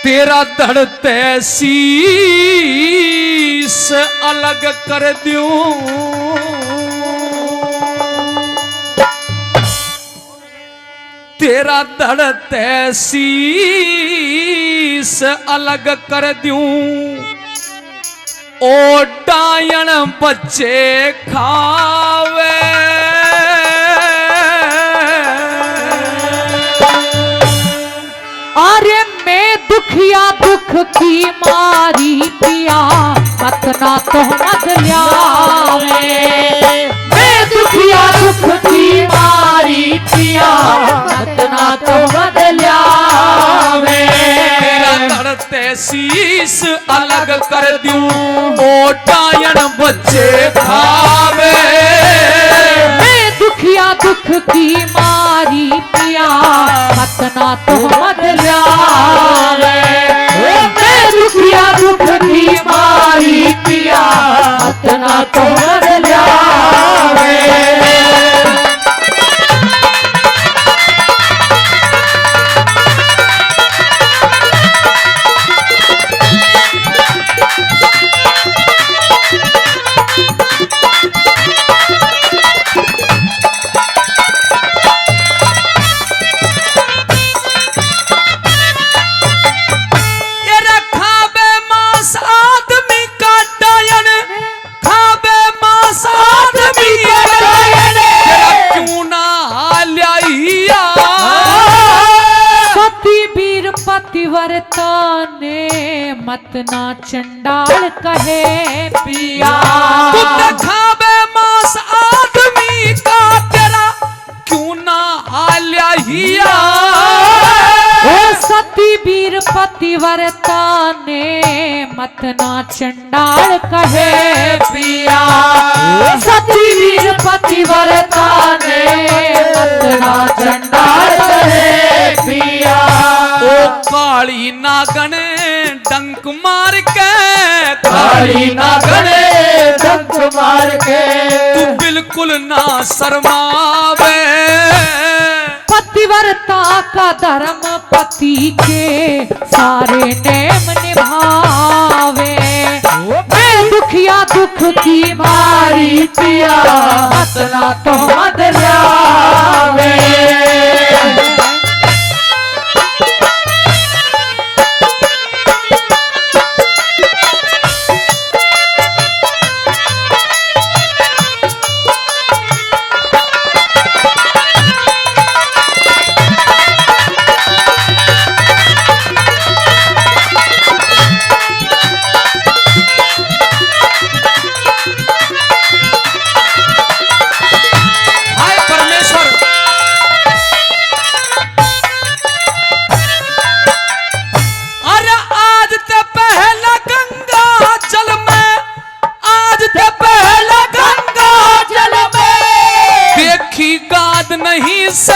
तेरा धड़ते शीस अलग कर दूं, तेरा धड़ते शीस अलग कर दूं, ओ डायन बच्चे खावे। अरे मैं दुखिया दुख की मारी पिया मत ना तो मत ल्यावे। मैं दुखिया दुख की मारी पिया मत ना तो मत ल्यावे। तेरा धड़ते शीस अलग कर दूं, ओ डायन बच्चे खावे। मैं दुखिया दुख की मारी पिया मत ना तो मत ल्यावे। मैं दुखिया दुख की मारी पिया मत ना तो मत ल्यावे। पतिव्रता ने मत ना चंडाल कहे पिया। तू खावे मांस आदमी का तेरा क्यों ना हाल्या हिया। ओ सती वीर पतिव्रता ने मत ना चंडाल कहे पिया। सती वीर पतिव्रता ने मत ना चंडाल कहे पिया। ओ काली नागन डंक मार के, काली नागन डंक मार के, तू बिल्कुल ना शर्मावे। पतिव्रता का धर्म पति के सारे नेम निभावे। मैं दुखिया दुख की मारी पिया मत ना तो मत ल्यावे। नहीं से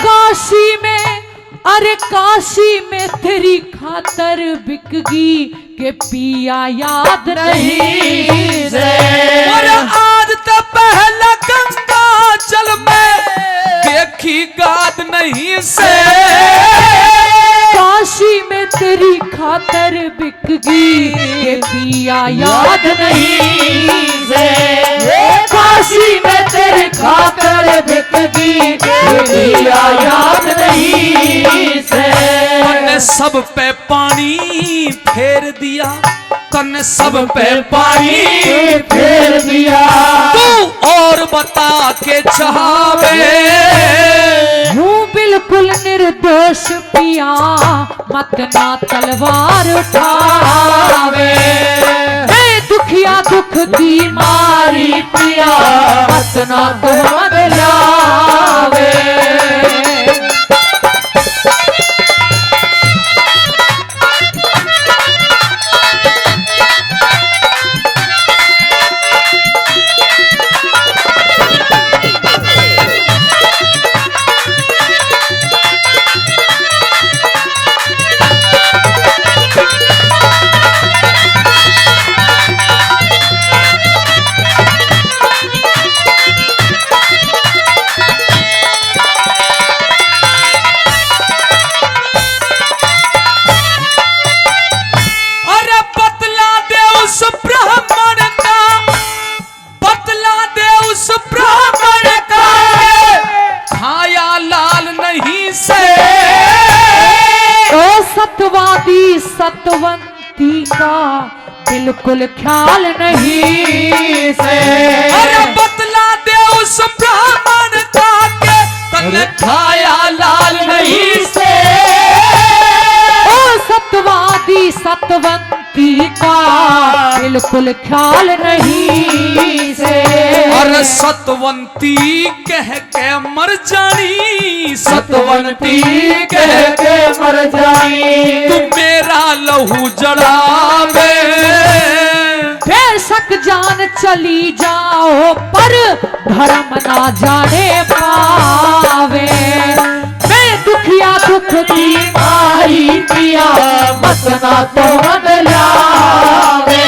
काशी में, अरे काशी में तेरी खातर बिकगी के पिया याद नहीं से। और आज तो पहला गंगा जल में देखी गाद नहीं से। काशी में तेरी खातर बिकगी के पिया याद नहीं से। काशी में तेरी खातर बिकगी के पिया याद नहीं से। कन्ने सब पे पानी फेर दिया, कन्ने सब पे पानी फेर दिया। तू और बता के चाहवे। हूँ बिल्कुल निर्दोष पिया मत ना तलवार उठावे। मैं दुखिया दुख की मारी पिया मत ना तो मत ल्यावे। सतवादी सतवंती का बिल्कुल ख्याल नहीं से। अरे बतला दे उस ब्राह्मण का के तन खाया लाल नहीं से। ओ सतवादी सतवंती का बिल्कुल ख्याल नहीं से। और सतवंती कह के मर जानी, सतवंती कह के मर जानी। तू मेरा लहू जड़ावे, बेशक जान चली जाओ पर धर्म ना जाने पावे। मैं दुखिया दुख की मारी पिया मसना तो बदलावे।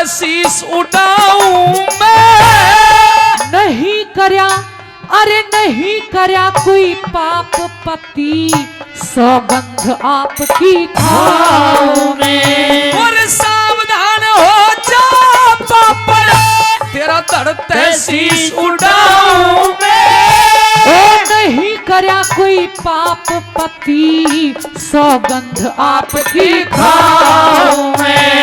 शीश उठाऊं मैं। नहीं करया, अरे नहीं करया कोई पाप पति, सौगंध आपकी खाऊं मैं। और सावधान हो जा पापड़, तेरा धड़ते शीश उठाऊं मैं। ओ नहीं करया कोई पाप पति, सौगंध आपकी खाऊं मैं।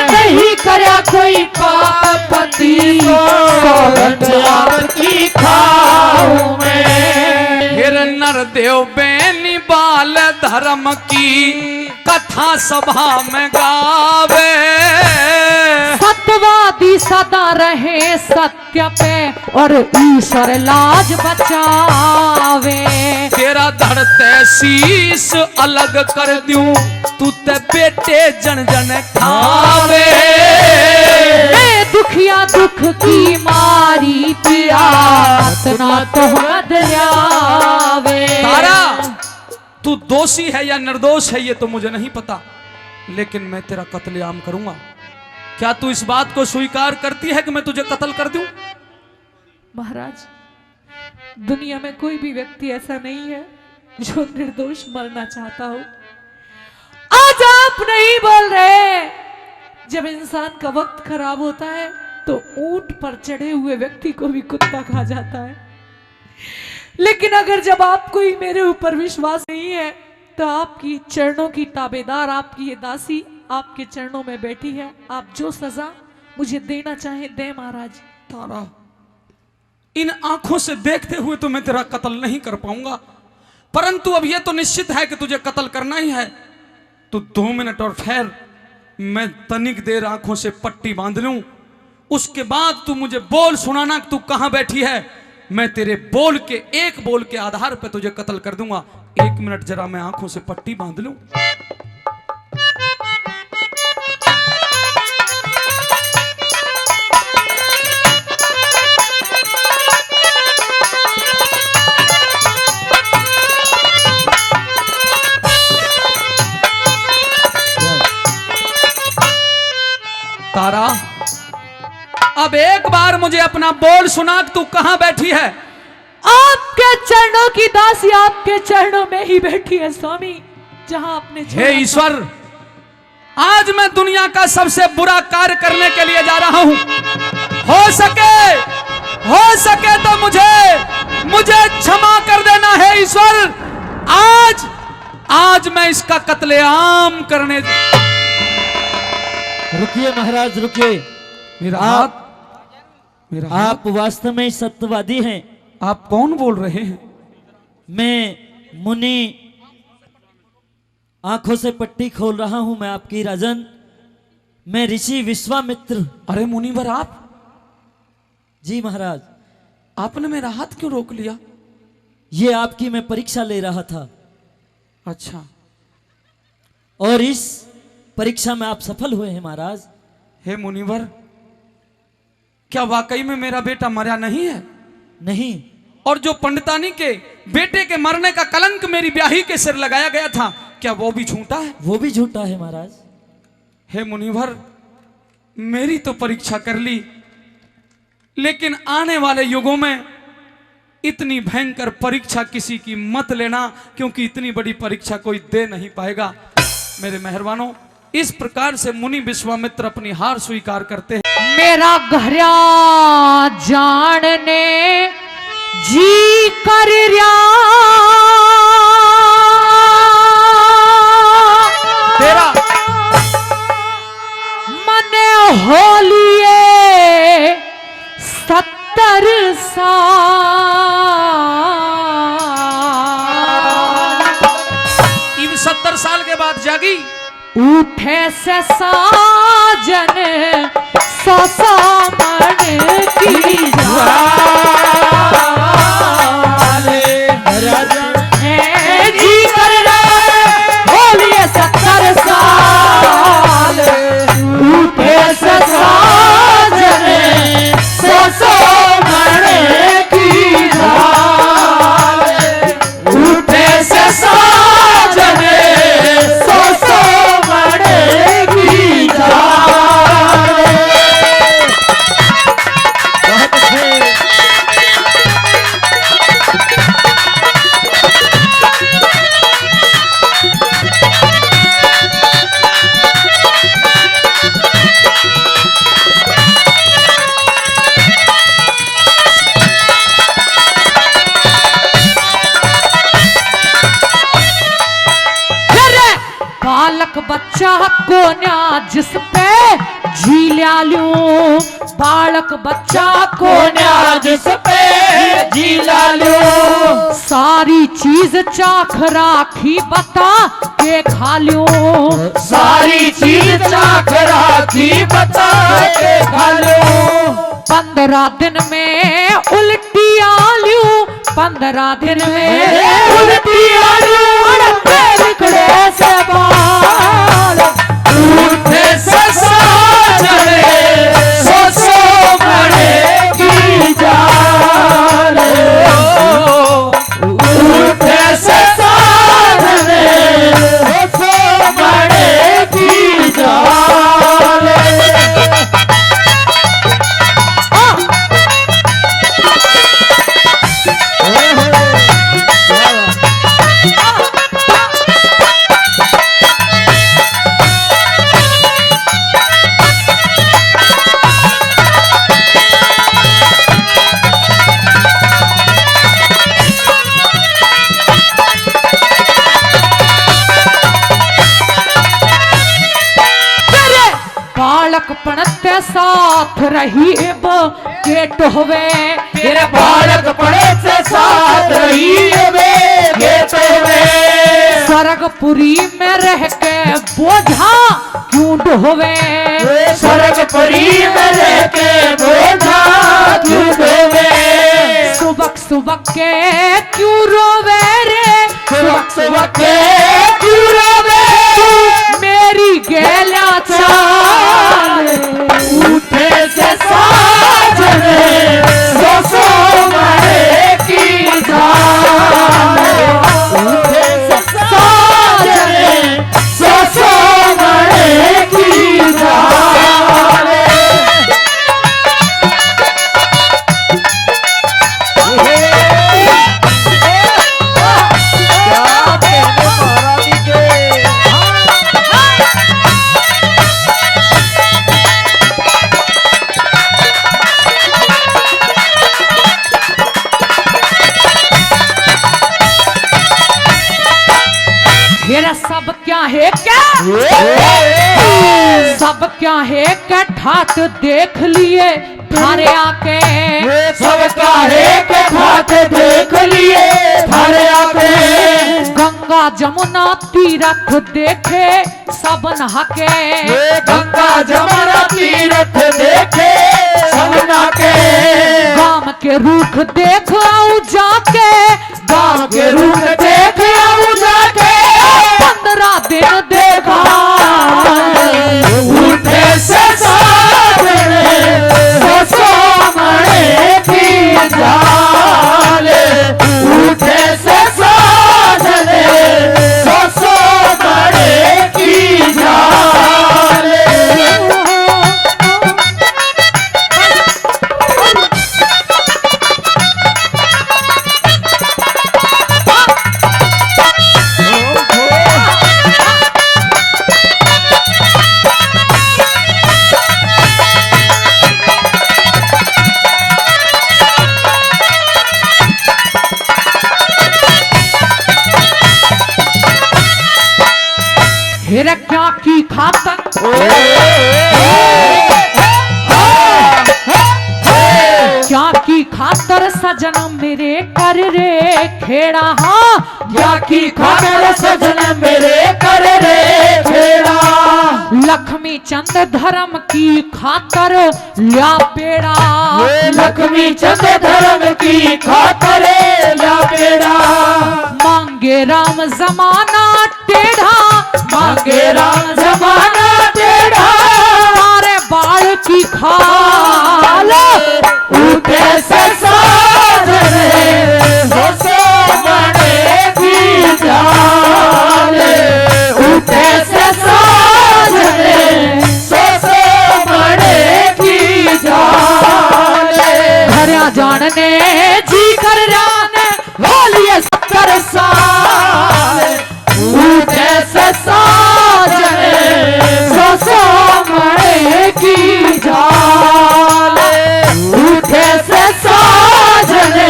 नहीं करया कोई पाप पति, सौगंध आपकी खाऊं मैं। फिर नरदेव बेनी बाल धर्म की कथा सभा में गावे। सत्यवादी सदा रहे सत्य पे और ईश्वर लाज बचावे। तेरा धड़ते शीश अलग कर दूं, तू ते बेटे जन जन खावे। मैं दुखिया दुख की मारी पिया इतना तो बदलावे। तारा तू दोषी है या निर्दोष है ये तो मुझे नहीं पता, लेकिन मैं तेरा कत्लेआम करूंगा। क्या तू इस बात को स्वीकार करती है कि मैं तुझे कत्ल कर दूं? महाराज, दुनिया में कोई भी व्यक्ति ऐसा नहीं है जो निर्दोष मरना चाहता हो। आज आप नहीं बोल रहे, जब इंसान का वक्त खराब होता है तो ऊंट पर चढ़े हुए व्यक्ति को भी कुत्ता खा जाता है। लेकिन अगर जब आपको ही मेरे ऊपर विश्वास नहीं है तो आपकी चरणों की ताबेदार, आपकी ये दासी आपके चरणों में बैठी है। आप जो सजा मुझे देना चाहें दे महाराज। तारा, इन आंखों से देखते हुए तो मैं तेरा कत्ल नहीं कर पाऊंगा, परंतु अब यह तो निश्चित है कि तुझे कत्ल करना ही है। तो 2 मिनट और ठहर, मैं तनिक देर आंखों से पट्टी बांध लूं, उसके बाद तू मुझे बोल सुनाना कि तू कहां बैठी है। मैं तेरे बोल के, एक बोल के आधार पर तुझे कत्ल कर दूंगा। 1 मिनट जरा मैं आंखों से पट्टी बांध लूं। तारा, अब एक बार मुझे अपना बोल सुना कि तू कहां बैठी है। आपके चरणों की दासी आपके चरणों में ही बैठी है स्वामी, जहां आपने। हे ईश्वर, आज मैं दुनिया का सबसे बुरा कार्य करने के लिए जा रहा हूं। हो सके तो मुझे क्षमा कर देना है ईश्वर। आज मैं इसका कत्लेआम करने। रुकिए महाराज, रुकिए। मेरा आप वास्तव में सत्यवादी हैं। आप कौन बोल रहे हैं? मैं मुनि आंखों से पट्टी खोल रहा हूं। मैं आपकी राजन, मैं ऋषि विश्वामित्र। अरे मुनिवर, आप? जी महाराज। आपने मेरा हाथ क्यों रोक लिया? ये आपकी मैं परीक्षा ले रहा था। अच्छा, और इस परीक्षा में आप सफल हुए हैं महाराज। हे मुनिवर, क्या वाकई में मेरा बेटा मरा नहीं है? नहीं। और जो पंडितानी के बेटे के मरने का कलंक मेरी ब्याही के सिर लगाया गया था, क्या वो भी झूठा है? वो भी झूठा है महाराज। हे मुनिवर, मेरी तो परीक्षा कर ली, लेकिन आने वाले युगों में इतनी भयंकर परीक्षा किसी की मत लेना, क्योंकि इतनी बड़ी परीक्षा कोई दे नहीं पाएगा। मेरे मेहरबानों, इस प्रकार से मुनि विश्वामित्र अपनी हार स्वीकार करते हैं। मेरा गहरा जानने जी कर रहा तेरा मने होलिए 70 साल। 70 साल के बाद जागी, उठे से साजन ससामण की जी कर रहे बोलिए 70 साल। उठे से साजन ससामण की उठे से साजन बालक बच्चा को न्या जिस पे झील्या लूं। बालक बच्चा को न्या जिस पे झील्या लूं। सारी चीज चाख राखी बता के खा लूं। सारी चीज चाख राखी बता के खा लूं। 15 दिन में उल्टी आलू। 15 दिन में उल्टी आलू। बिगड़े से बाल उठे से साजन सो बड़े की जान। उठे से साजन सो बड़े की जान। बालक पढ़ते साथ रही गेट होवे। तेरे बालक पढ़ते साथ रही गेट होवे। स्वर्गपुरी में रह के बोझा क्यों ढोवे। स्वर्गपुरी में रह के बोझा क्यों ढोवे। सुबह सुबह के क्यों रोवे रे। सुबह सुबह के क्यों रोवे। मेरी गैला चाल उठे से साजन सो बड़े की जान। उठे से साजन सो बड़े की जान। सब क्या है क्या सब क्या है क्या ठाट देख लिए थारे आके। सब क्या है क्या ठाट देख लिए थारे आके। गंगा जमुना तीरथ देखे सब नहाके। गंगा जमुना तीरथ देखे सब नहाके। गाम के रूख देख आऊ जाके। गाम के रूख देख आऊ जाके। 15 दिन देखा क्या की खातर क्या की खातर सजना मेरे कर रे खेड़ा। हाँ क्या की खातर सजन मेरे कर रे खेड़ा। लक्ष्मी चंद धर्म की खातर लिया पेड़ा। लक्ष्मी चंद धर्म की खातर लिया पेड़ा। मांगे राम जमाना टेढ़ा मांगे राम जमाना टेढ़ा। मारे बाल की खाल उठे से साजरे सोसे बड़ेगी जान। उठे से साजरे सोसे बड़ेगी जान। घरिया जानने जी कर जाने बोलिए कर साल। उठे से साजरे सोसे बड़ेगी जान। उठे से साजरे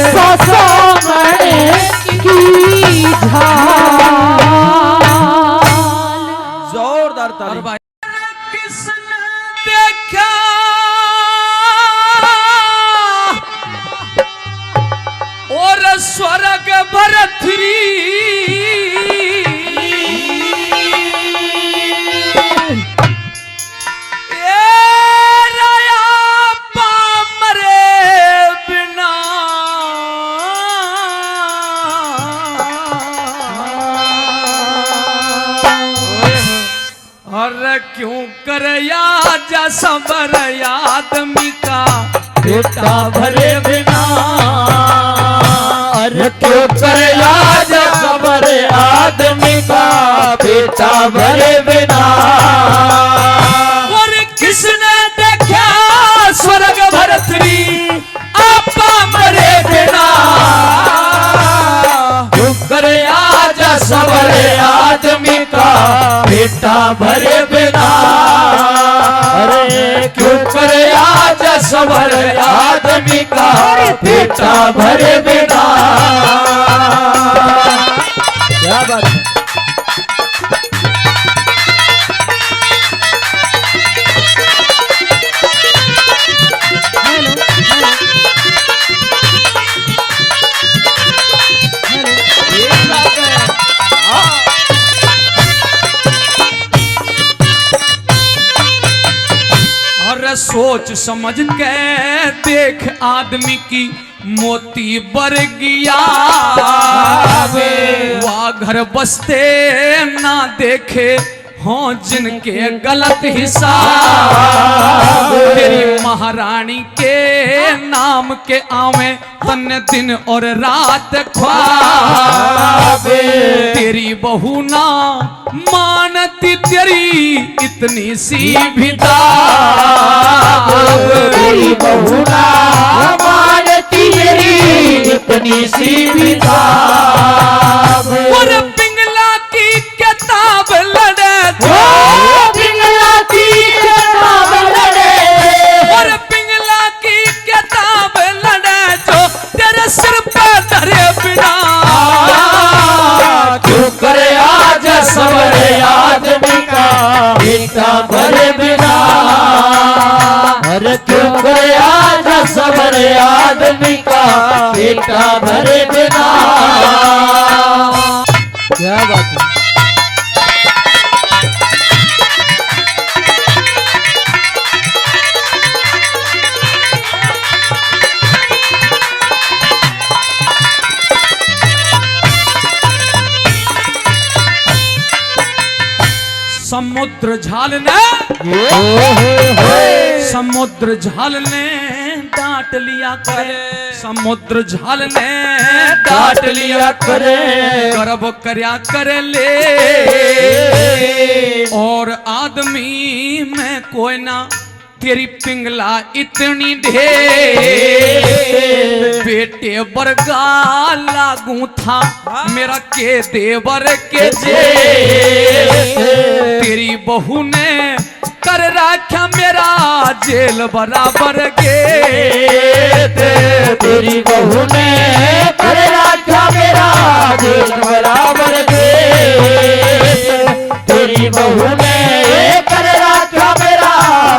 सोसे बड़ेगी जान। जोरदार ताली। किसने देखा और स्वर्ग भरथरी क्यों कर जा सबर आदमी का बेटा भरे बिना। अरे क्यों करे आज खबर आदमी का बेटा भरे बिना। और किसने देखा स्वर्ग भरथरी आपा मरे बिना। क्यों करे आज सबर आदमी का बेटा भरे बिना। अरे क्यों करे आज सबर आदमी का बेटा भरे बिना। क्या बात है। सोच समझ के देख आदमी की मोती बर गया। वह घर बसते ना देखे हों जिनके गलत हिसाब। तेरी महारानी के नाम के आवे तन दिन और रात ख्वाब। तेरी बहू ना मानती तेरी इतनी सी भी दाब। तेरी बहू ना मानती तेरी इतनी सी भी दाब। और पिंगला की किताब लड़े पिंगला की किताब लड़े। और पिंगला की किताब लड़े जो तेरे सिर पे धरे बिना। क्यों करे आज सबर आदमी का बेटा भरे बिना। अरे क्यों करे आज सबर आदमी का बेटा भरे बिना। क्या बात है। समुद्र झालने समुद्र झालने डांट लिया करे। समुद्र झालने डांट लिया करे। गर्व करया करे ले। और आदमी में कोई ना तेरी पिंगला इतनी ढेर। बेटे बरगा लागू था मेरा के देवर के जे। तेरी बहू ने कर रखा मेरा जेल बराबर के। तेरी बहू ने कर रखा मेरा जेल बराबर के। तेरी बहू ने कर रखा मेरा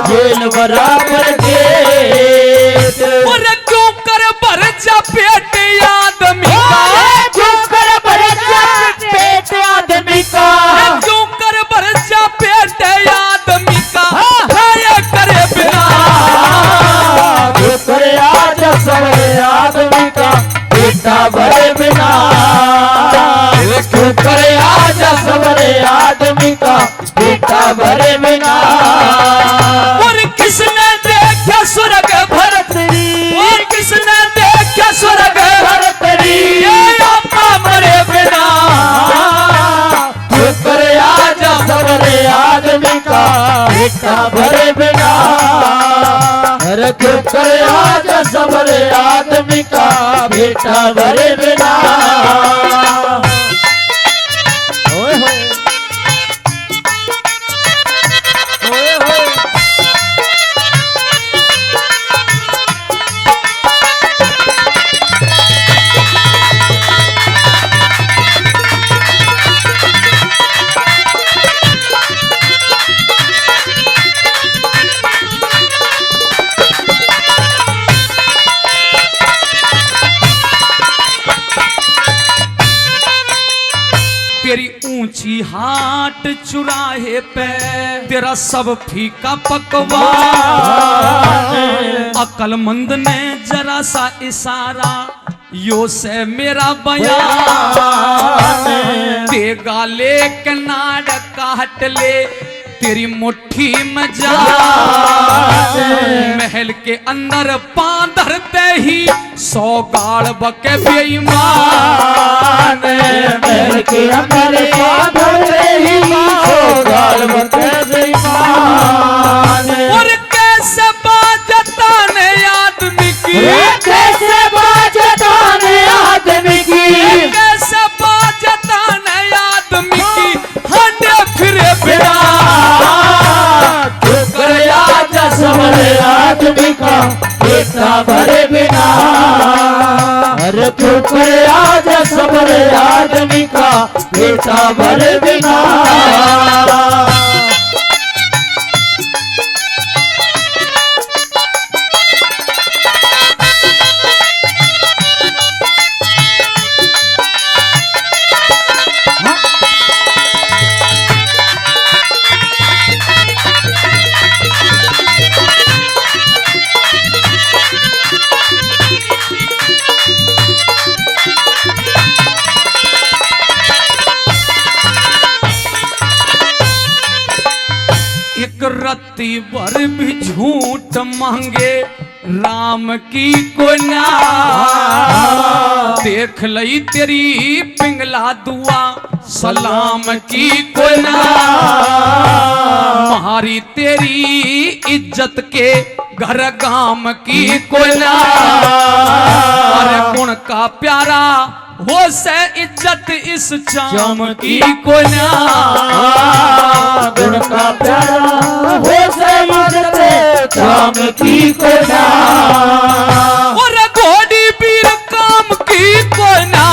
जेल बराबर गेट। और क्यों कर भर जा पेट आदमी का, क्यों कर भर जा पेट आदमी का, क्यों कर भर जा पेट आदमी का, खाया करे बिना। क्यों करे आज सवरे आदमी का बेटा भरे बिना, क्यों करे आज सवरे आदमी का बेटा भरे बिना। और किसने देखा स्वर्ग भरतरी, और किसने देखा स्वर्ग भरतरी, ये आपा मरे बिना। क्यों करे आज सवरे आदमी का बेटा भरे बिना, अरे क्यों करे आज सवरे आदमी का बेटा भरे बिना। ओए होए ओए होए तेरी ऊंची हाट चुराहे पे तेरा सब फीका पकवान। अक्लमंद ने जरा सा इशारा यो से मेरा बयान, देगा लेके नाड़ काट ले तेरी मुट्ठी में जा। महल के अंदर पांव धरते ही 100 गाड़ बके बेईमान। महल के अंदर पांव धरते ही 100 गाड़ बके बेईमान। और कैसे बाजता ने आदमी की, कैसे बाजता ने आदमी की, कैसे बाजता ने आदमी की, हंडे फिरे बिना। क्यों करे आज सवरे आदमी का बेटा भरे बिना, अरे क्यों करे आज सवरे आदमी का बेटा भरे बिना। एक रत्ती भर भी झूठ मांगे राम की कोना। देख लई तेरी पिंगला दुआ सलाम की कोना। मारी तेरी इज्जत के घर गाम की कोना। अरे गुण का प्यारा हो से इज्जत इस चाम की कोना। गुण का प्यारा हो से इज्जत चाम की कोना। और घोड़ी वीर काम की कोना।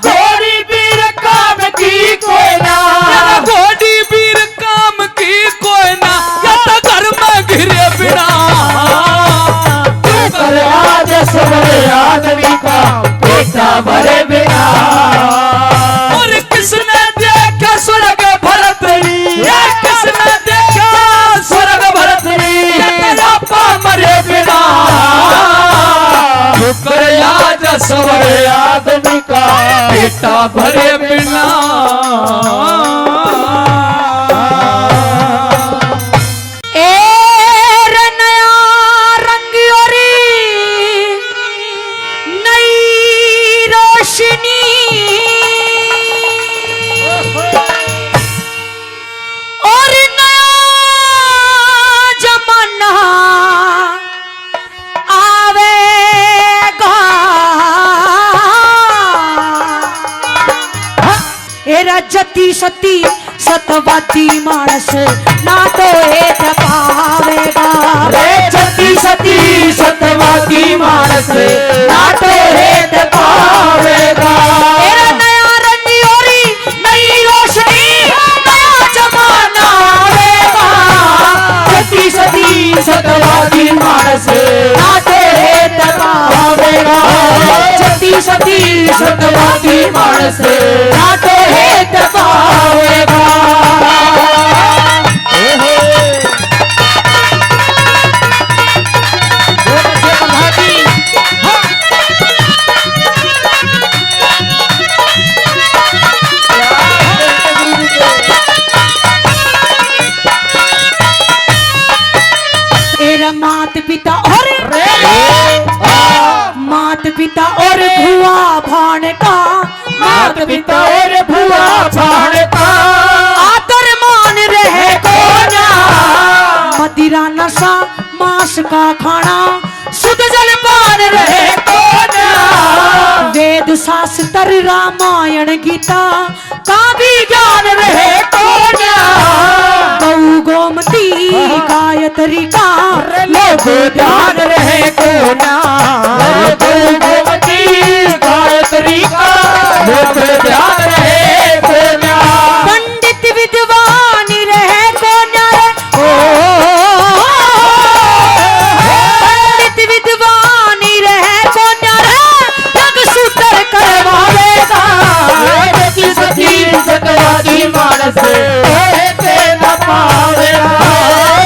घोड़ी वीर काम की कोना। घोड़ी वीर काम की कोना। या तो घर में घिरे बिना। कर आज सवरे आदमी का बेटा भरे बिना। और किसने देखा स्वर्ग भरतरी, किसने देखा स्वर्ग भरतरी, तेरा पा मरे बिना। कर आज सवरे आदमी का बेटा भरे बिना। और नया जमाना आवेगा। एरा जती सती सतवाती मानस ना तो हेठ पावेगा। रे जती सती सतवाती मानस ना तो हेठ पावेगा। एरा नया रंग और नई रोशनी नया जमाना सती सतवादी मानस रातो हेत पावेगा। मात पिता और मात पिता और भुआ भाण का मात पिता और भुआ भाण का आदर मान रहे कोना मदिरा नशा मांस का खाना शुद्ध जल पान रहे कोना वेद शास्त्र रामायण गीता का भी ज्ञान रहे कोना गौ गोमती गायत्री का लोग ध्यान रहे कोना गौ गोमती गायत्री का लोग ध्यान रहे कोना पंडित विद्वान रहे कोना पंडित विद्वान रहे कोना जग सूत्र करवावेगा सती सती सतवादी मानस हेते न पावेगा।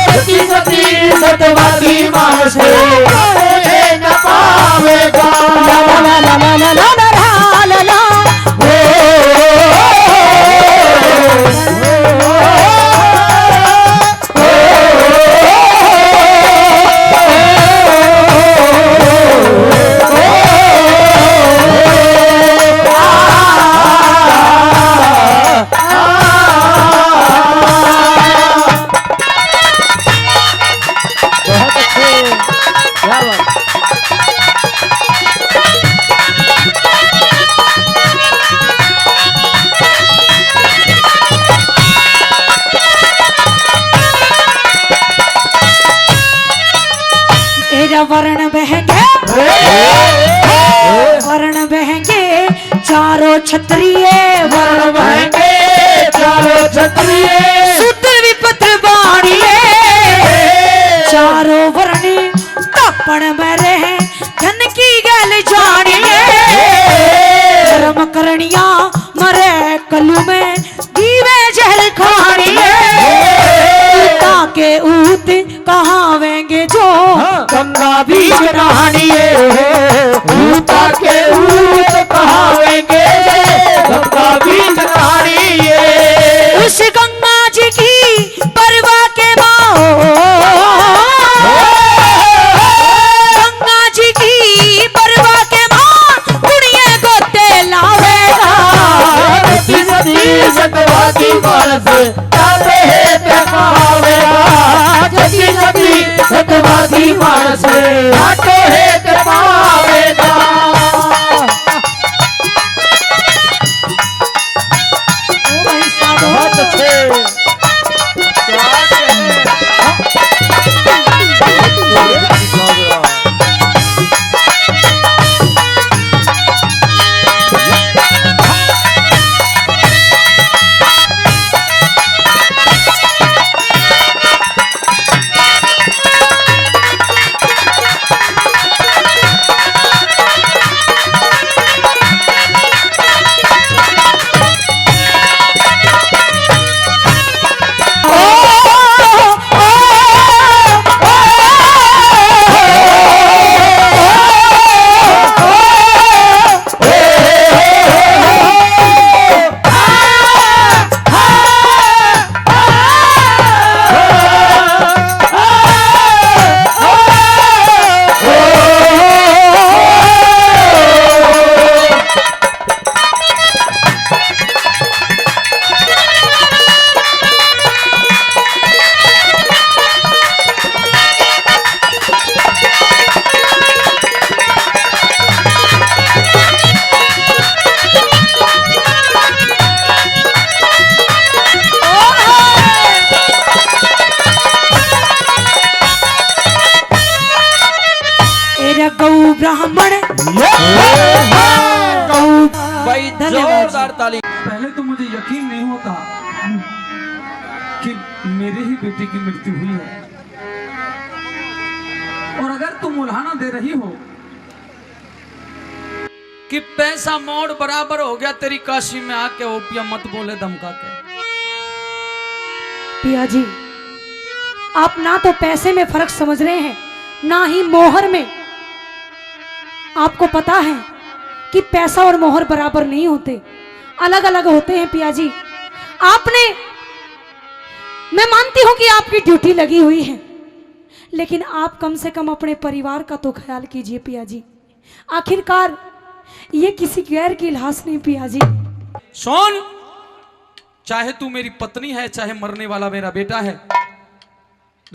सती सती सतवादी मानस हेते न पावेगा। ला ला ला ला ला ला ला ला ला वर्ण बहेंगे वर्ण बहेंगे चारों क्षत्रिय वर्ण बहेंगे चारों क्षत्रिय शूद्र विपत्र बाणिये चारों वर्ण तपण में रहे धन की गल जानिए धर्म करणिया मरे कलु में दीवे जहर खानिए के ऊत कहावेंगे जो गंगा बीच नहानिए ऊता के ऊत कहावेंगे गंगा बीच नहानिए उस गंगा जी की परवा के बाओ गंगा जी की परवा के मां कुड़िए गोते लावेगा सती सती सतवादी मानस ताते हेते पावेगा। सती सती सतवादी मानस ताते हेते पावेगा। बहुत अच्छे ब्राह्मण भाई जोरदार ताली। पहले तो मुझे यकीन नहीं होता कि मेरे ही बेटे की मृत्यु हुई है, और अगर तुम उल्हाना दे रही हो कि पैसा मोड़ बराबर हो गया तेरी काशी में आके ओपियम मत बोले धमका के। पिया जी, आप ना तो पैसे में फर्क समझ रहे हैं ना ही मोहर में। आपको पता है कि पैसा और मोहर बराबर नहीं होते, अलग अलग होते हैं पिया जी। मैं मानती हूं कि आपकी ड्यूटी लगी हुई है, लेकिन आप कम से कम अपने परिवार का तो ख्याल कीजिए पिया जी। आखिरकार ये किसी गैर की लाश नहीं पिया जी। सुन, चाहे तू मेरी पत्नी है, चाहे मरने वाला मेरा बेटा है,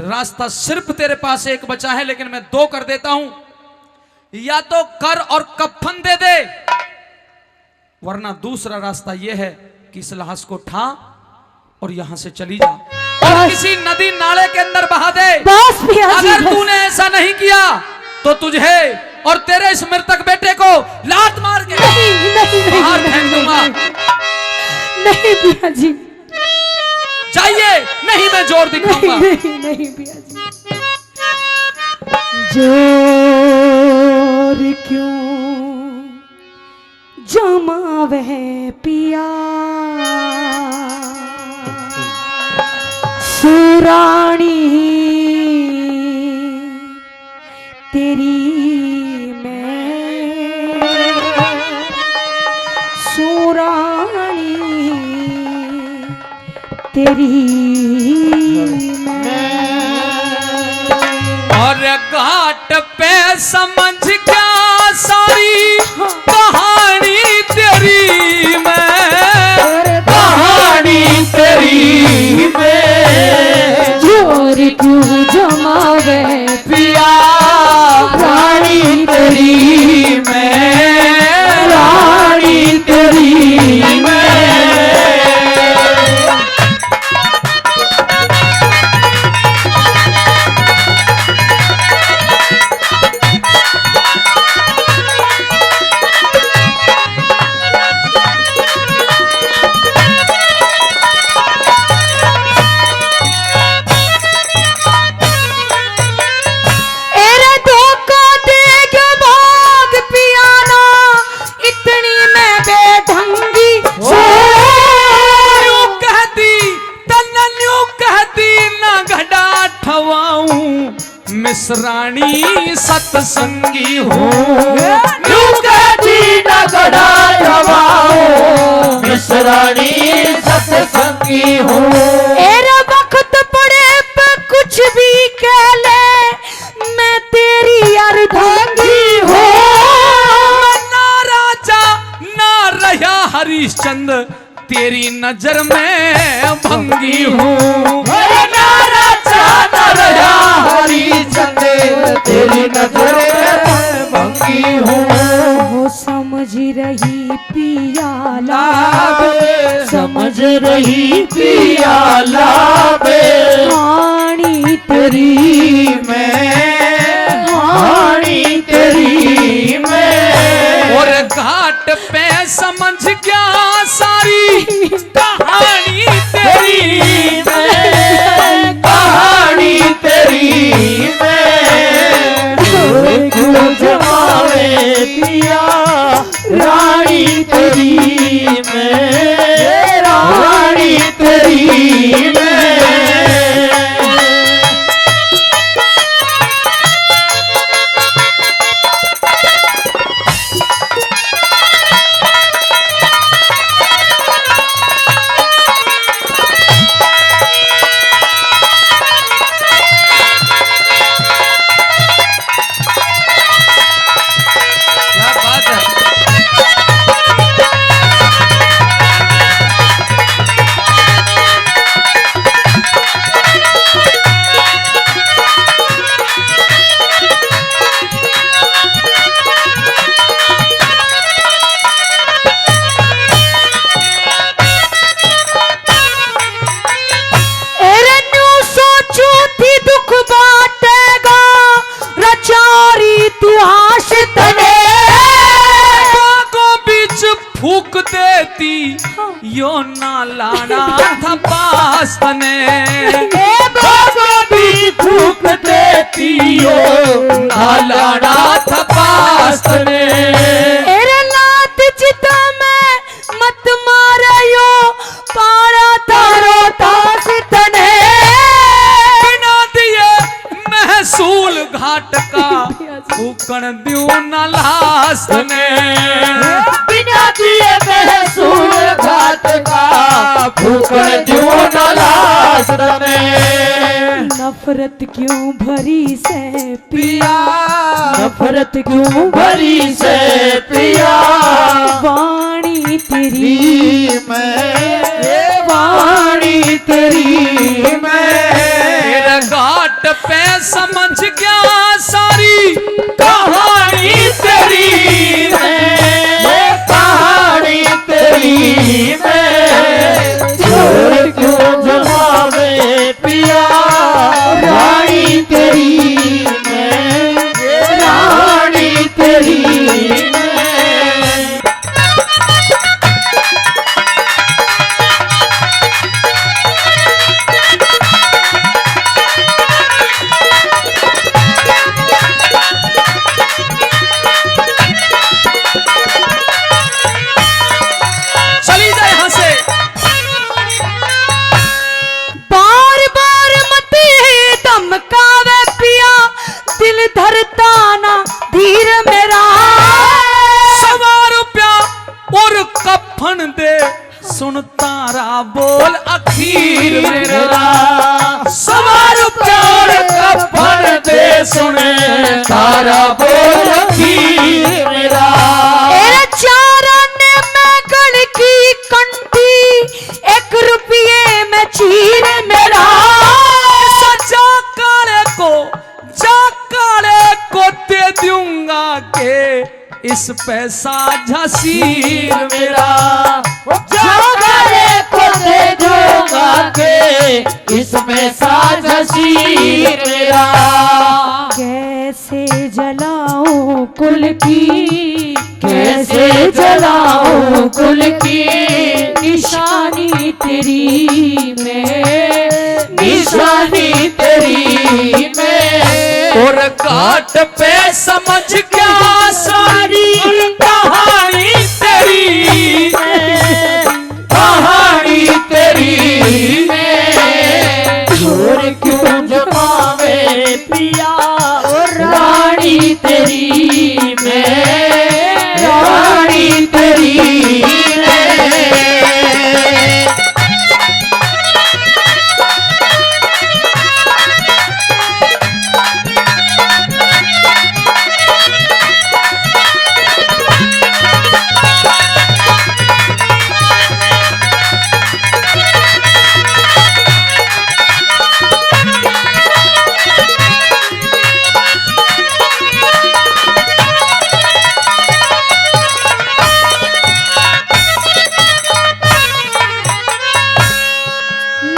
रास्ता सिर्फ तेरे पास एक बचा है, लेकिन मैं दो कर देता हूं। या तो कर और कफन दे दे, वरना दूसरा रास्ता यह है कि इस लाश को उठा और यहां से चली जा और किसी नदी नाले के अंदर बहा दे। बस पिया जी, अगर बस। तूने ऐसा नहीं किया तो तुझे और तेरे इस मृतक बेटे को लात मार के बाहर फेंक दूंगा। नहीं पिया जी, चाहिए नहीं, मैं जोर दिखाऊंगा। नहीं पिया जी। जोर क्यों जमावे पिया, सुरानी तेरी मैं, सुरानी तेरी मैं। और घाट पे समझ क्या सारी कहानी तेरी मैं, कहानी तेरी में जोर क्यों जमावे पिया, रानी तेरी में, रानी तेरी में। मिसराणी सत्संगी हूँ, मिसराणी सत्संगी हूँ। तेरा वक्त पड़े पे कुछ भी कह ले, मैं तेरी अर्धांगी हूँ। ना राजा ना रहा हरिश्चंद्र, तेरी नजर में भंगी हूँ। तेरी नजर में भंगी हूँ। वो समझ रही पिया लाबे, समझ रही पिया लाबे, रानी तेरी मैं, रानी तेरी मैं। और घाट पे समझ क्या सारी कहानी तेरी मैं, कहानी तेरी में। क्यों जमावे पिया, रानी तेरी में, रानी तेरी में। फूक देती यो ना लाना था पास तने, भी फूक देती यो ना लाना था पास तने। एरे ला घाट का फूकन द्यू न लाश ने बिना दिए महसूर घाट का फूकन द्यू न लाश ने नफरत क्यों भरी से पिया नफरत क्यों भरी से पिया वाणी तेरी मैं वाणी तेरी मैं घाट पे समझ गया सारी कहानी तेरी मैं कहानी तेरी मैं छोड़ क्यों जमावे पिया रानी तेरी मैं रानी तेरी मैं चली जाए यहाँ से। बार बार मत धमकावे पिया दिल धरता ना धीर मेरा 100 रुपया और कफन दे सुन तारा बोल अखीर मेरा 100 रुपया और कफन दे सुने तारा बोल अखीर मेरा तेरे चाराने में गल की कंठी 1 रुपये में चीर मेरा जा काले को दे दूंगा के इस पैसा झांसीर मेरा जागरे को दे दूंगा के इसमें साझ शीर मेरा कैसे जलाऊं कुल की कैसे जलाऊं कुल की निशानी तेरी में निशानी तेरी में और घाट पे समझ क्या सारी कहानी तेरी कहानी तेरी में जोर क्यों जमावे पिया रानी तेरी में रानी तेरी में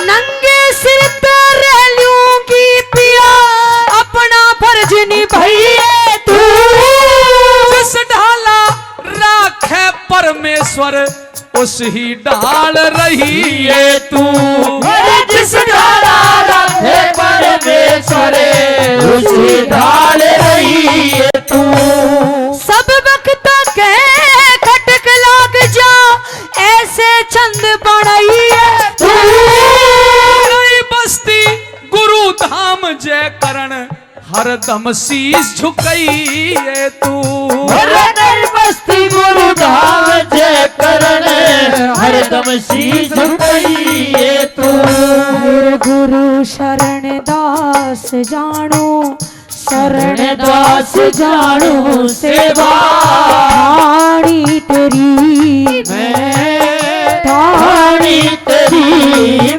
नंगे सिर तो रह लूंगी पिया अपना फर्ज निभाइए तू जिस ढाला राखे परमेश्वर उस ही डाल रही है तू जिस ढाला रखे परमेश्वर उसी ढाल रही है तू सब वक्त के खटक लाग जा ऐसे छंद बनाइए तू नई बस्ती गुरु धाम जय करण हरदम शीश झुकई है तू हरदम बस्ती गुरु धाम जय करण हरदम शीश झुकाइए तू गुरु शरण दास जानो शरण दास जानो सेवा वाणी तेरी वाणी तेरी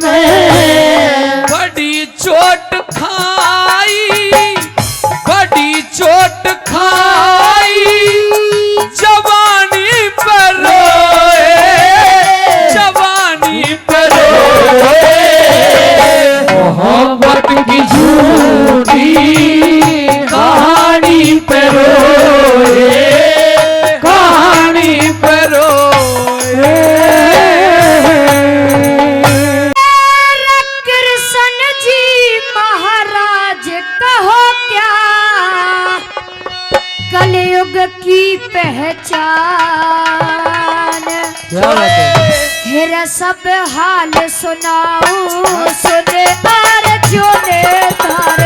में बड़ी चोट खाई बड़ी चोट खाई जवानी पर रोए जवानी पर मोहब्बत की झूठी कहानी पे रोए कहानी पे रोए कृष्ण जी महाराज कहो क्या कलयुग की पहचान हेरा सब हाल सुनाऊं सुने अर्जुन धार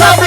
सब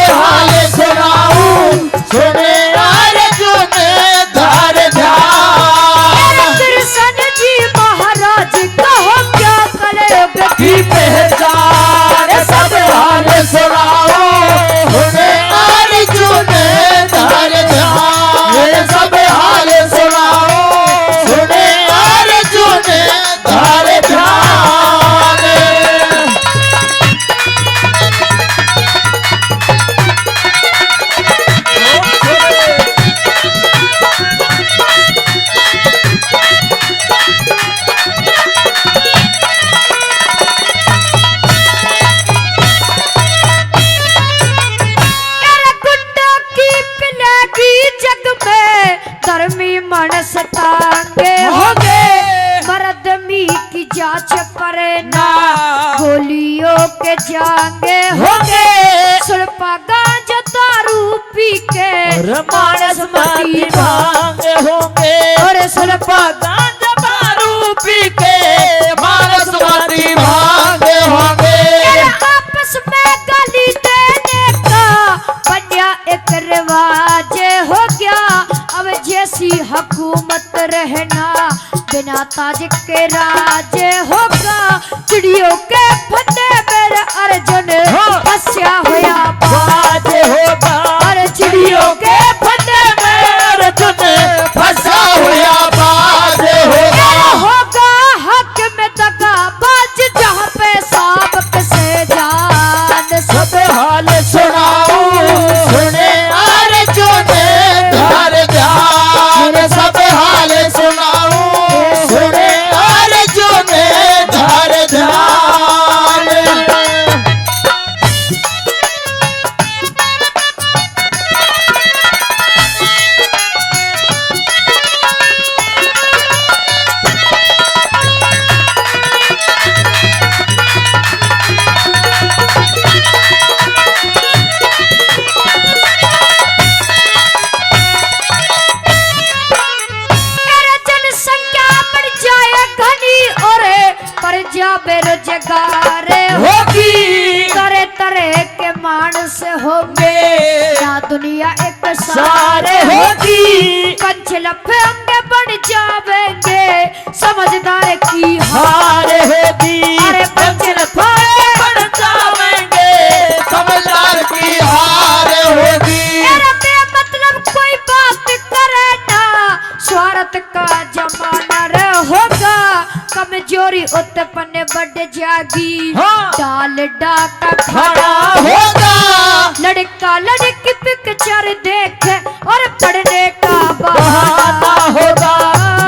पोलियो के जांगे होंगे सुरपा गांजा दारू पी के अरे मानस माटी भांग होंगे और सुरपा गांजा दारू पी के मानस माटी भांग होंगे। आपस में गाली देने का बनिया एक रिवाज हो गया। अब जैसी हुकूमत रहना बिना ताज के राज होगा। चिड़ियों के फंदे पर अर्जुन फंसा होया बाज होगा और चिड़ियों के फंदे में अर्जुन फंसा हुआ बाज होगा। होगा हक में दगा बाज जहाँ पे सबक से जान सब हाल सुनाऊं सुने अर्जुन धर ध्यान। सब हाल सुनाऊं सुने अर्जुन धर ध्यान। बेरोजगार होगी तरह तरह के मानस होंगे ना दुनिया एक सारे होगी पंच लफे होंगे बन जावेंगे समझदार की हार होगी। अरे पंच लफे बन जावेंगे समझदार की हार होगी। मतलब कोई बात करे ना स्वार्थ का जमाना होगा। कमजोरी उत्पन्न बढ़ जाएगी डाल डाका खड़ा होगा। लड़का लड़की पिक्चर देखे और पढ़ने का बहाना होगा।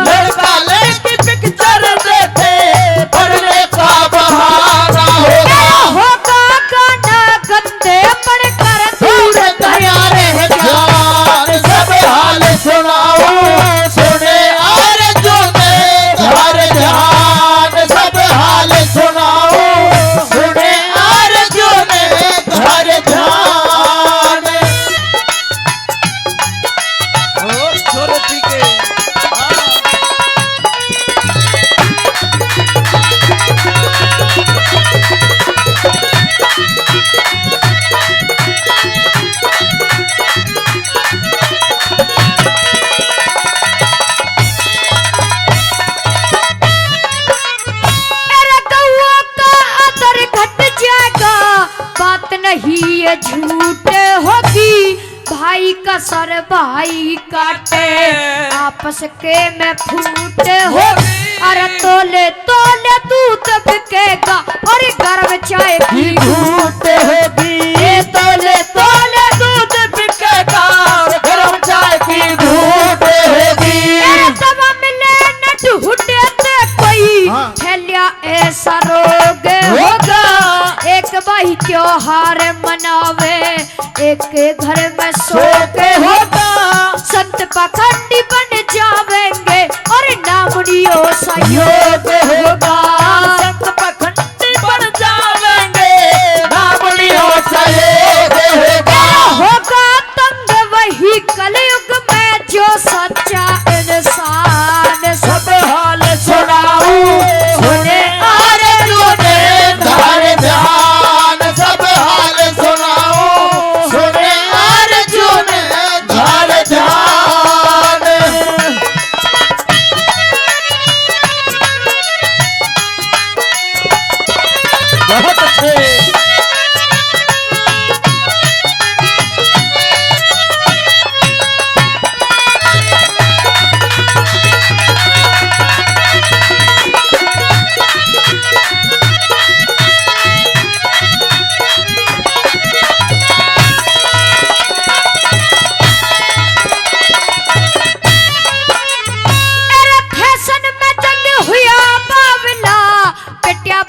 लड़का लड़की पिक्चर देखे पढ़ने का बहाना होगा। होगा गाना गंदे पढ़कर दूर तैयार है जान। सब हाल सुनाओ सुने अर्जुन धर ध्यान। सब हाल सुनाओ सुने अर्जुन धर ध्यान। और छोरे पी के बात नहीं ये झूठ होगी। भाई का सर भाई काटे आपस के में फूट होगी। अरे तोले तोले दूध बिकेगा और गर्म चाय की घूट होगी। तोले तोले दूध बिकेगा गरम चाय की घूट होगी। दवा मिले न ढूंढे कोई फैलिया ऐसा रोग होगा। एक भाई त्योहार मनावे एक घर में शोक होगा। संत पाखंडी बन जावेंगे और नामुनियों सहयोग होगा। संत पाखंडी बन जावेंगे नामुनियों सहयोग होगा। होगा तंग वही कलयुग में जो सच्चा इंसान। सब हाल सुनाऊं सुने अर्जुन धर ध्यान। सब हाल सुनाऊं सुने अर्जुन धर ध्यान। बहुत अच्छे।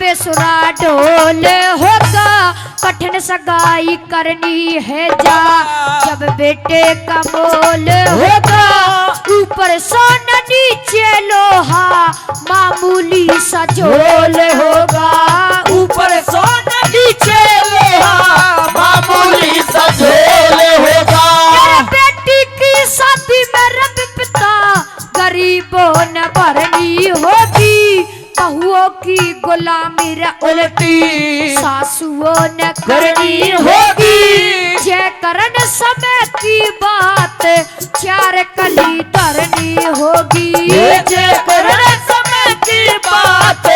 बेसुरा ढोल होगा। कठिन सगाई करनी है जा जब बेटे का मोल होगा। ऊपर सोना नीचे लोहा मामूली सा झोल होगा। ऊपर सासुओं ने करनी होगी जय करण समय की बात, चार कली धरनी होगी जय करण समय की बात,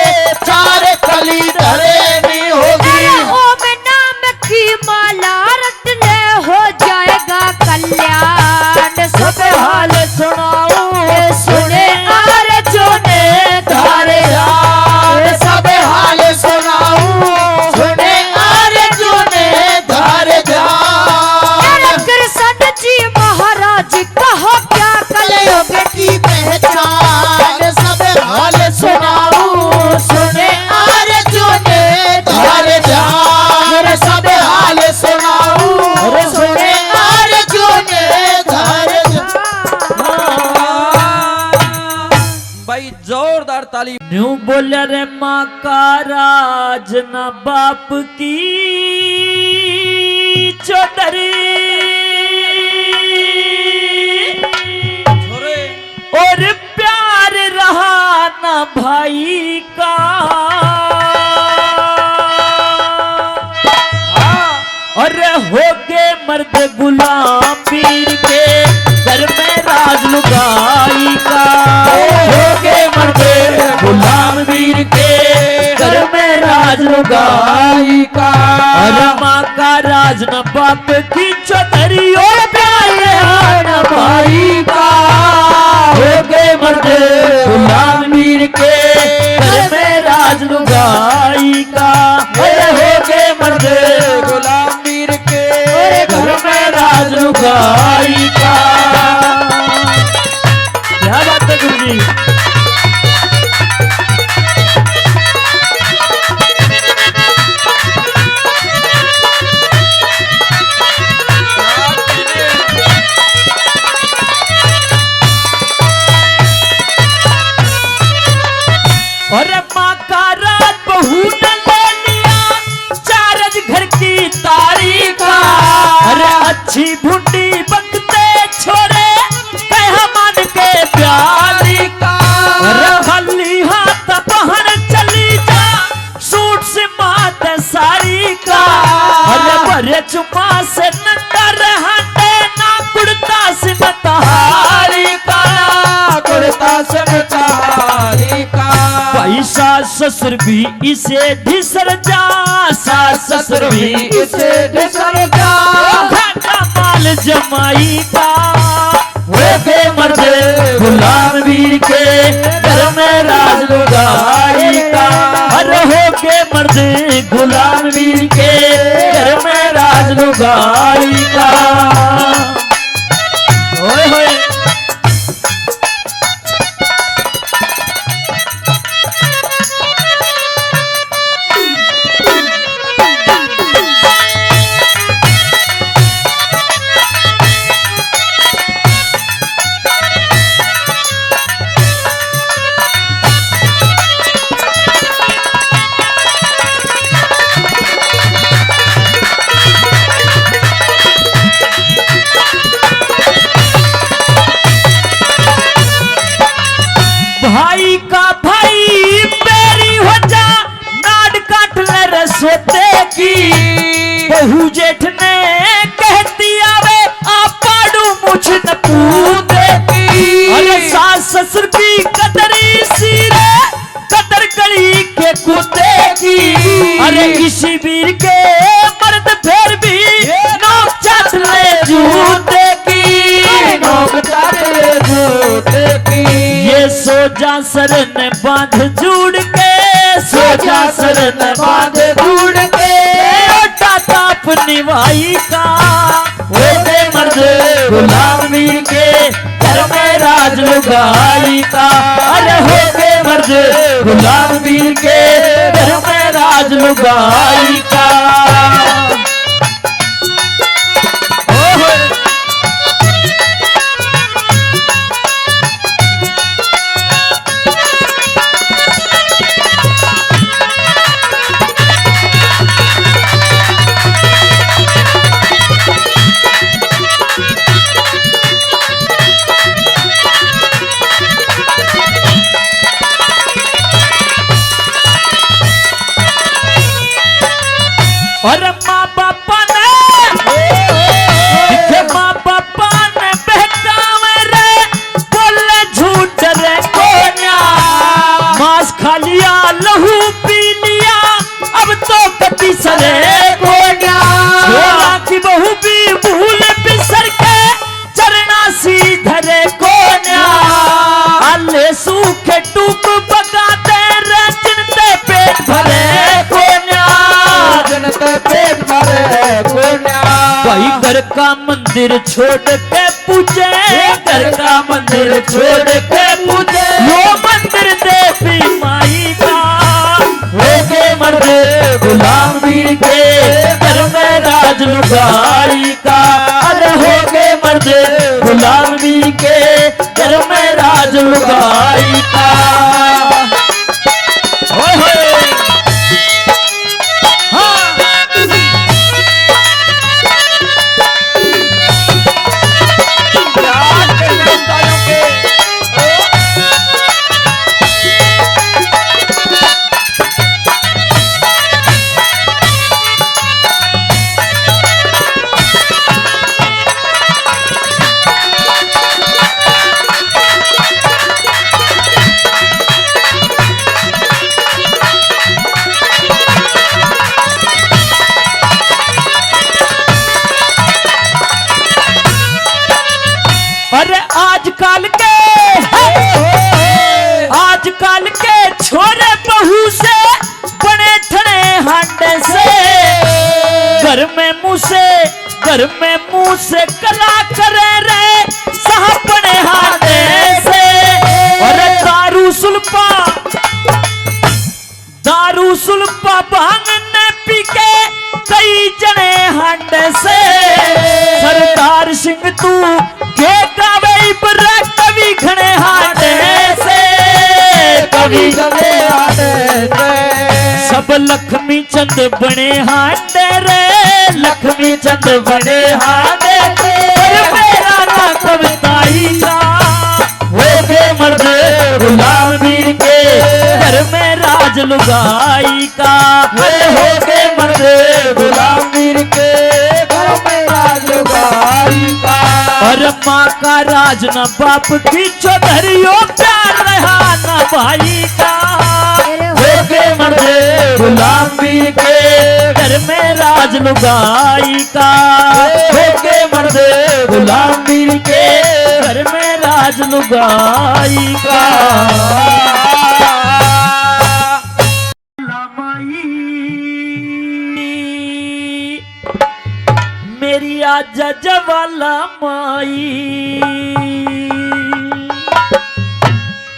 चार कली धरनी होगी। ओम नाम की माला रट ले, हो जाएगा कल्याण। सब हाल सुनाऊं सुने आरज़ू ने धारे यार, सब हाल सुनाऊं सुने आरज़ू ने धारे यार। कृष्ण जी महाराज कहो क्या कलयुग की पहचान, सब हाल सुनाऊं सुने आरज़ू ने धारे यार, सब हाल सुनाऊं सुने आरज़ू ने धारे भाई जोरदार ताली। न्यू बोले रे माँ का राज न बाप की चौधरी, और प्यार रहा न भाई का। और हो गए मर्द गुलाम पीर के, घर में राज लुगाई का। हो गए मर्द गुलाम वीर के, घर में राज लुगाई का। और माँ का राज न बाप की चौधरी, और प्यार न भाई का। हो गए मर्द गुलाम वीर के, घर में राज लुगाई का। हो गए मर्द गुलाम वीर के, घर में राज लुगाई का। क्या बात है गुरु जी। और माँ का राज बहू ने ले लिया, चारज घर की तारी का। अरे अच्छी भुंडी बकते छोरे, कह मान के प्यारी का। अरे खाली हाथ पहन चली जा, सूट से मात साड़ी का। अरे बड़े चुमा से नंगा रहते ना, कुर्ता से मतहारी का। कुर्ता से मतहारी का। भाई सास ससुर भी इसे ढिसर जा, सास ससुर भी इसे ढिसर जा। घाटा माल जमाई का। हो गए मर्द गुलाम वीर के, घर में राज लुगाई का। अरे हो के मर्द गुलाम वीर के, घर में राज लुगाई का। होए होए। भाई का भाई पेरी हो जा, नाड काट ले रसोते की। बहू जेठ ने कहती आवे, आप पाड़ू मुझ न पूते की। अरे सास ससुर की कदरी सीरे, कदर कड़ी के कुत्ते की। अरे इसी वीर के मर्द फिर भी नोक चाट ले जूते की। नोक चाट ले जूते की। ये सोजा सर ने बांध जुड़ के, सोजा सर ने बांध जुड़ के। टाटा अपनी भाई का। हो गए मर्द गुलाम वीर के, घर में राज लुगाई का। अरे हो गए मर्द गुलाम वीर के, घर में राज लुगाई का। और माँ बापा ने माँ बापा ने बहकावे रे बोले झूठ रे कोन्या मांस खा लिया लहू पी लिया अब तो कति सरे कोन्या छोरा की बहू भी भूल बिसर के चरना सीधरे कोन्या आले सूखे टूक बगाते रे जिनते पेट भरे कोन्या जनते पेट भरे कोन्या भाई घर का मंदिर छोड़ के पूजे घर का मंदिर छोड़ के पूजे वो मंदिर देवी माई का होके मर्दे गुलाम वीर के घर में राज लुगाई का अरे होके मर्दे गुलाम वीर के घर में राज लुगाई का होए होए अरे आजकल के छोरे बहू से बने ठने हांडे से घर में मुंह से कला करे रे साहब बने हांडे से अरे दारू सुल्पा भांगने पी के कई जने हांडे से सरदार सिंह तू के गावे इबरा कवि घने हांडे से कवि गले आते सब लक्ष्मी चंद बने हांडे रे लक्ष्मी चंद बने हांडे रे मेरा ना कविताई का होके मर्दे गुलाम वीर के घर में राज लुगाई का होके मर्दे गुलाम वीर के घर में राज लुगाई का और माँ का राज न बाप की चौधरियों प्यार रहा न भाई का होके मर्दे गुलाम वीर के घर में राज लुगाई का होके मर्दे गुलाम वीर के घर में राज लुगाई का मेरी आजा जवाला माई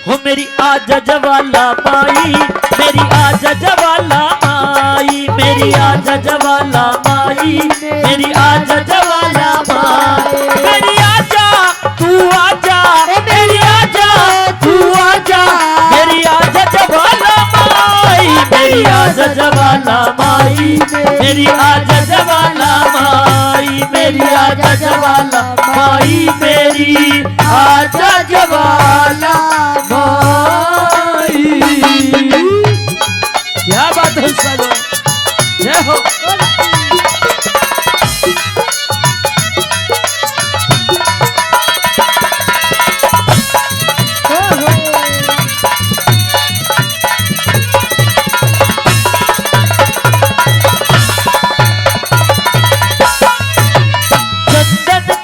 हो मेरी आजा जवाला माई मेरी आजा जवाला माई मेरी आजा जवाला माई मेरी आजा जवाला माई मेरी आजा तू आजा मेरी आजा तू आजा मेरी आजा जवाला माई मेरी आजा जवाला माई मेरी आजा जवाला माई मेरी आजा जवाला माई मेरी आजा जवाला माई क्या बात है सालो जय हो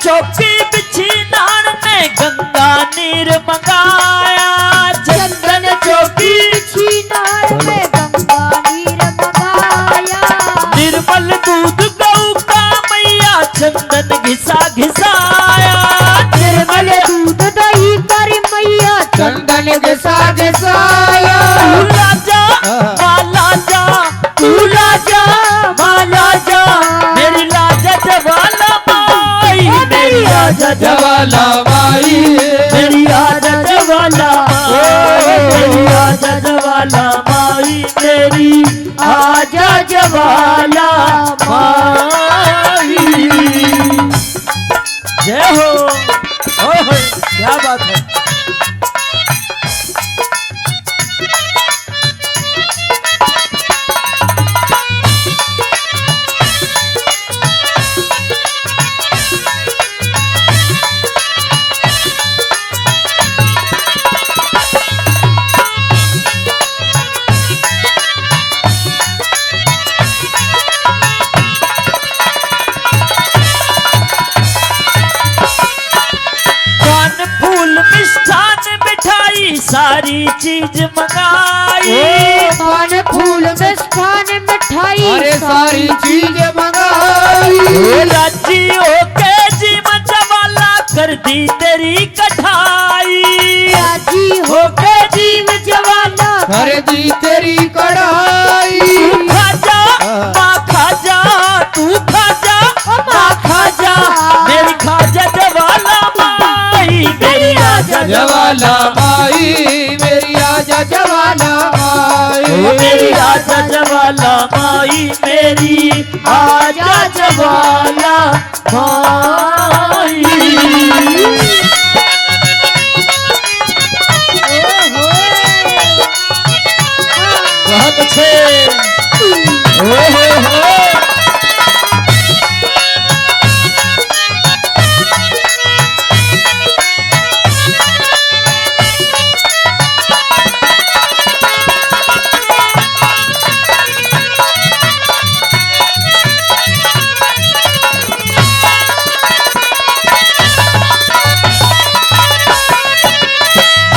चौकी बिछी नान ने गंगा नीर मंगाया चंदन चौकी बिछी नार में गंगा नीर मंगाया निर्मल दूध गौ का मैया चंदन घिसा घिसाया निर्मल दूध दही कर मैया चंदन घिसा घिसाया तू राजा माला जा तू राजा माला जा मेरी लाजा जवाला माई मेरी आजा जवाला माई मेरी आजा जवाला माई मेरी आजा जवाला माई मेरी आजा जवाला माई जय हो ओए क्या बात है सारी चीज मंगाई। पान फूल मिष्ठान मिठाई अरे सारी चीज मंगाई। राजी होके जी मचवाला कर दी तेरी कढ़ाई। राजी होके जीव जवाना कर दी तेरी कढ़ाई। तू खाजा माँ खाजा, तू खाजा माँ खाजा, मेरी खाजा जवाला माई मेरी आजा जवाला माई मेरी आजा जवाला माई। मेरी आजा जवाला माई मेरी आजा जवाला माई। बहुत अच्छे।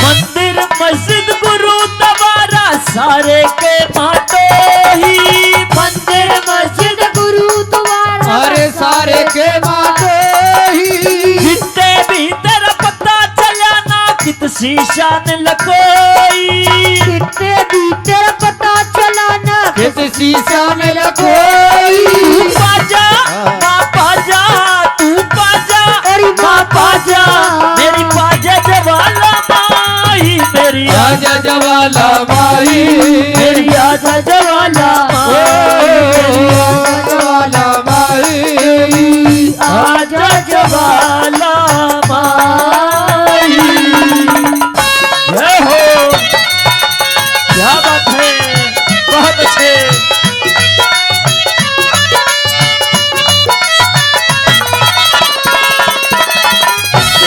मंदिर मस्जिद गुरुद्वारा सारे के मातो ही। मंदिर मस्जिद गुरुद्वारा अरे सारे के माते ही। जितने भी तेरा पता चला ना कित शीशान लकोई। कितने भी तेरा पता चला ना किस शीशा में लकोई। तू पाजा माँ पाजा, तू पाजा अरे माँ पाजा, मेरी पाजा जवाला माई मेरी आजा जवाला माई मेरी आजा जवाला माई। जवाला माई आजा जवाला माई। जय हो, क्या बात है, बहुत अच्छे।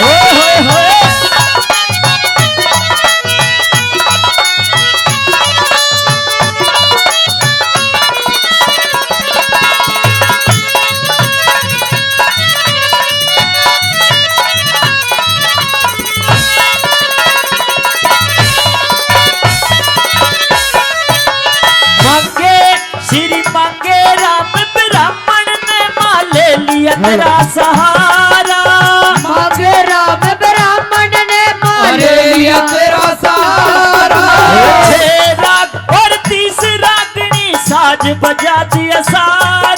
हो। मांगे श्री मांगे राम ब्राह्मण ने माँ ले लिया तेरा सहारा। मांगे राम ब्राह्मण ने अरे लिया तेरा सहारा। छह राग और 30 रागनी साज बजा दिया सारा।